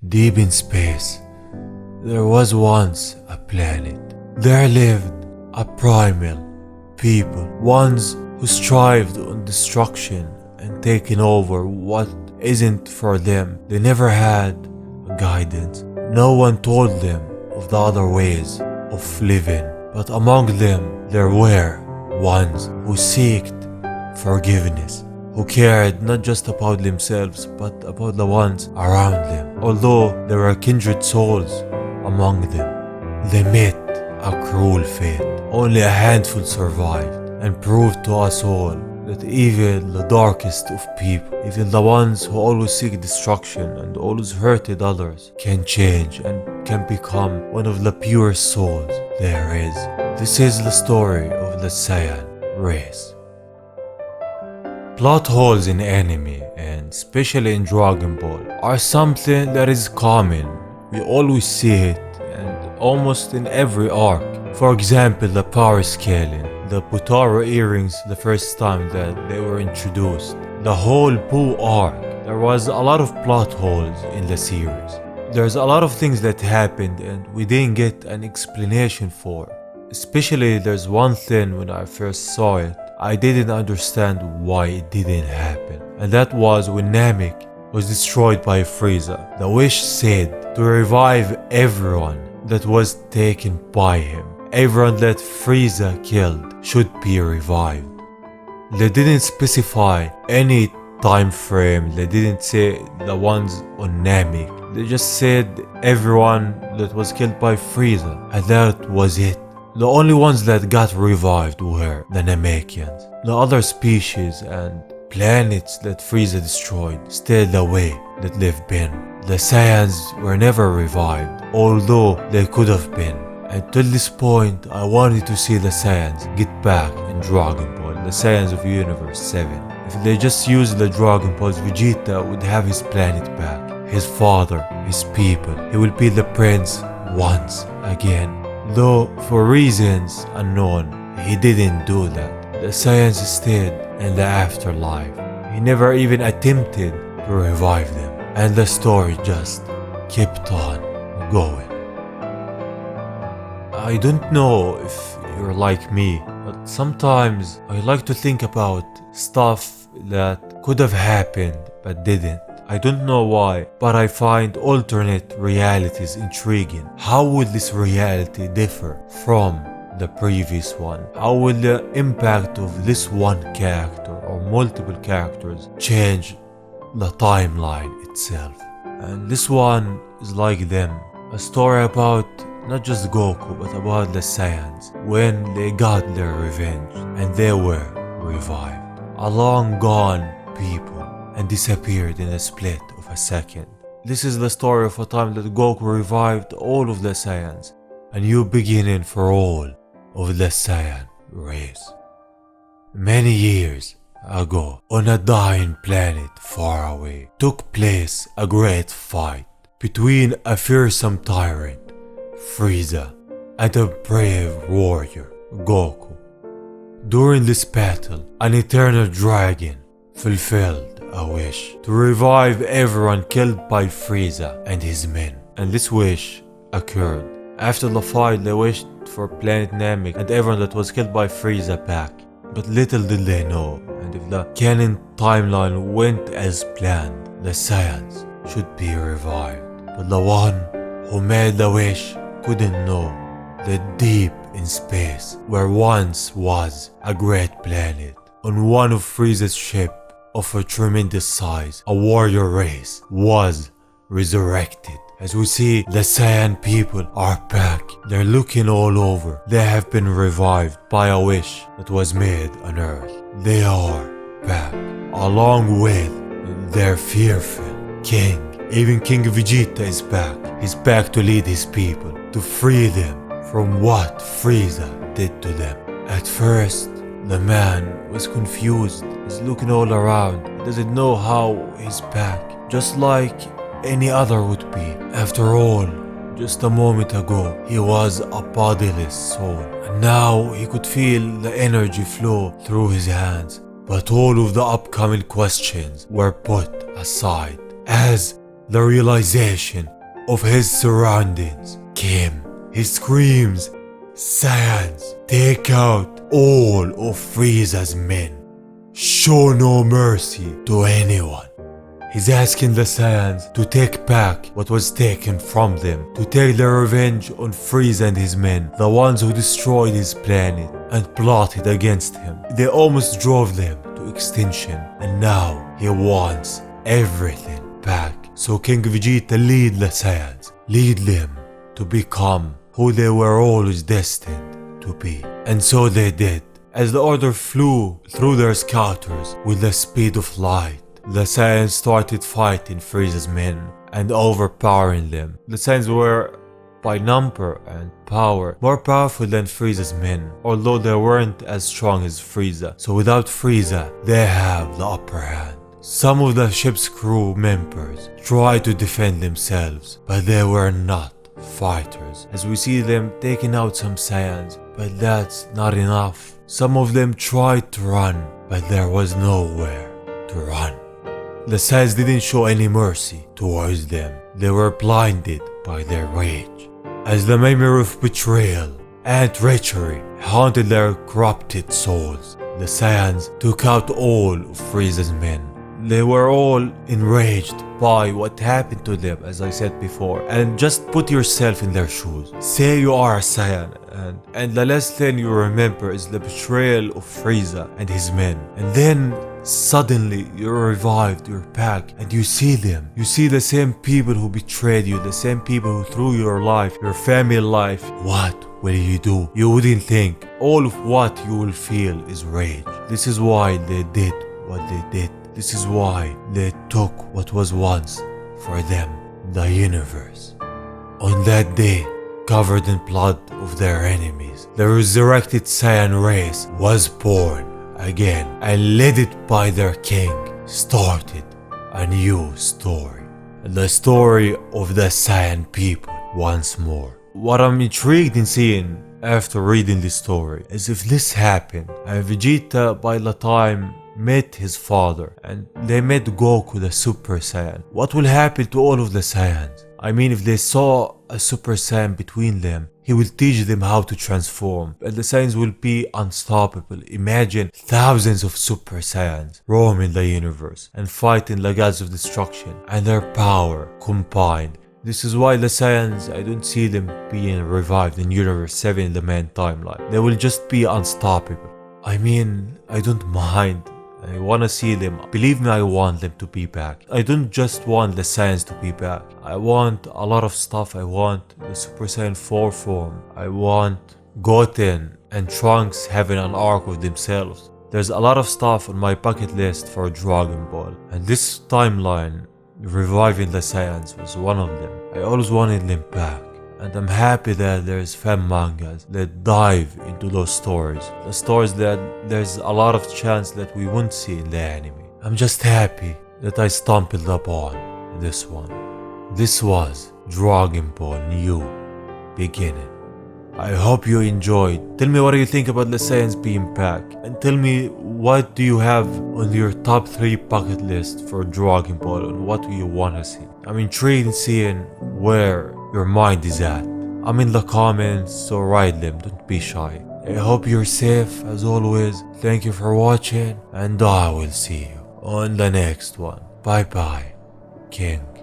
Deep in space, there was once a planet. There lived a primal people, ones who strived on destruction and taking over what isn't for them. They never had guidance. No one told them of the other ways of living. But among them, there were ones who sought forgiveness, who cared not just about themselves but about the ones around them. Although there were kindred souls among them, they met a cruel fate. Only a handful survived and proved to us all that even the darkest of people, even the ones who always seek destruction and always hurted others, can change and can become one of the purest souls there is. This is the story of the Saiyan race. Plot holes in anime, and especially in Dragon Ball, are something that is common. We always see it, and almost in every arc. For example, the power scaling, the Butaro earrings the first time that they were introduced, the whole Boo arc. There was a lot of plot holes in the series. There's a lot of things that happened and we didn't get an explanation for. Especially there's one thing when I first saw it, I didn't understand why it didn't happen. And that was when Namek was destroyed by Frieza. The wish said to revive everyone that was taken by him. Everyone that Frieza killed should be revived. They didn't specify any time frame. They didn't say the ones on Namek. They just said everyone that was killed by Frieza, and that was it. The only ones that got revived were the Namekians. The other species and planets that Frieza destroyed stayed the way that they've been. The Saiyans were never revived, although they could have been. Until this point, I wanted to see the Saiyans get back in Dragon Ball, the Saiyans of Universe 7. If they just used the Dragon Balls, Vegeta would have his planet back, his father, his people. He will be the prince once again. Though for reasons unknown, he didn't do that. The Saiyans stayed in the afterlife. He never even attempted to revive them. And the story just kept on going. I don't know if you're like me, but sometimes I like to think about stuff that could have happened but didn't. I don't know why, but I find alternate realities intriguing. How would this reality differ from the previous one? How will the impact of this one character or multiple characters change the timeline itself? And this one is like them. A story about not just Goku, but about the Saiyans when they got their revenge and they were revived. A long gone people and disappeared in a split of a second. This is the story of a time that Goku revived all of the Saiyans, a new beginning for all of the Saiyan race. Many years ago, on a dying planet far away, took place a great fight between a fearsome tyrant, Frieza, and a brave warrior, Goku. During this battle, an eternal dragon fulfilled a wish to revive everyone killed by Frieza and his men. And this wish occurred. After the fight, they wished for planet Namek and everyone that was killed by Frieza back. But little did they know, and if the canon timeline went as planned, the Saiyans should be revived. But the one who made the wish couldn't know that deep in space, where once was a great planet, on one of Frieza's ships of a tremendous size, a warrior race was resurrected. As we see, the Saiyan people are back. They're looking all over. They have been revived by a wish that was made on Earth. They are back, along with their fearful king. Even King Vegeta is back. He's back to lead his people, to free them from what Frieza did to them. At first, the man was confused. He's looking all around. He doesn't know how he's back, just like any other would be. After all, just a moment ago, he was a bodiless soul, and now he could feel the energy flow through his hands. But all of the upcoming questions were put aside as the realization of his surroundings came. He screams, Saiyans, take out all of Frieza's men. Show no mercy to anyone. He's asking the Saiyans to take back what was taken from them, to take their revenge on Frieza and his men, the ones who destroyed his planet and plotted against him. They almost drove them to extinction, and now he wants everything back. So King Vegeta lead the Saiyans, lead them to become who they were always destined to be. And so they did. As the order flew through their scouters with the speed of light, the Saiyans started fighting Frieza's men and overpowering them. The Saiyans were, by number and power, more powerful than Frieza's men, although they weren't as strong as Frieza. So without Frieza, they have the upper hand. Some of the ship's crew members tried to defend themselves, but they were not fighters. As we see them taking out some Saiyans, but that's not enough. Some of them tried to run, but there was nowhere to run. The Saiyans didn't show any mercy towards them. They were blinded by their rage. As the memory of betrayal and treachery haunted their corrupted souls, the Saiyans took out all of Frieza's men. They were all enraged by what happened to them, as I said before. And just put yourself in their shoes. Say you are a Saiyan, and the last thing you remember is the betrayal of Frieza and his men. And then suddenly you're revived, you're back, and you see them. You see the same people who betrayed you, the same people who threw your life, your family life. What will you do? You wouldn't think. All of what you will feel is rage. This is why they did what they did. This is why they took what was once for them the universe. On that day, covered in blood of their enemies, the resurrected Saiyan race was born again, and led it by their king, started a new story. The story of the Saiyan people once more. What I'm intrigued in seeing after reading this story is if this happened and Vegeta by the time met his father and they met Goku the Super Saiyan, what will happen to all of the Saiyans? I mean, if they saw a Super Saiyan between them, he will teach them how to transform, and the Saiyans will be unstoppable. Imagine thousands of Super Saiyans roaming the universe and fighting the gods of destruction, and their power combined. This is why the Saiyans, I don't see them being revived in Universe 7 in the main timeline. They will just be unstoppable. I mean, I don't mind. I wanna see them. Believe me, I want them to be back. I don't just want the Saiyans to be back. I want a lot of stuff. I want the Super Saiyan 4 form. I want Goten and Trunks having an arc of themselves. There's a lot of stuff on my bucket list for Dragon Ball. And this timeline, reviving the Saiyans, was one of them. I always wanted them back. And I'm happy that there's fan mangas that dive into those stories. The stories that there's a lot of chance that we won't see in the anime. I'm just happy that I stumbled upon this one. This was Dragon Ball New Beginning. I hope you enjoyed. Tell me what do you think about the Saiyans being back. And tell me what do you have on your top 3 bucket list for Dragon Ball and what do you want to see. I'm intrigued in seeing where your mind is at. I'm in the comments, so write them, don't be shy. I hope you're safe as always. Thank you for watching and I will see you on the next one. Bye bye, King.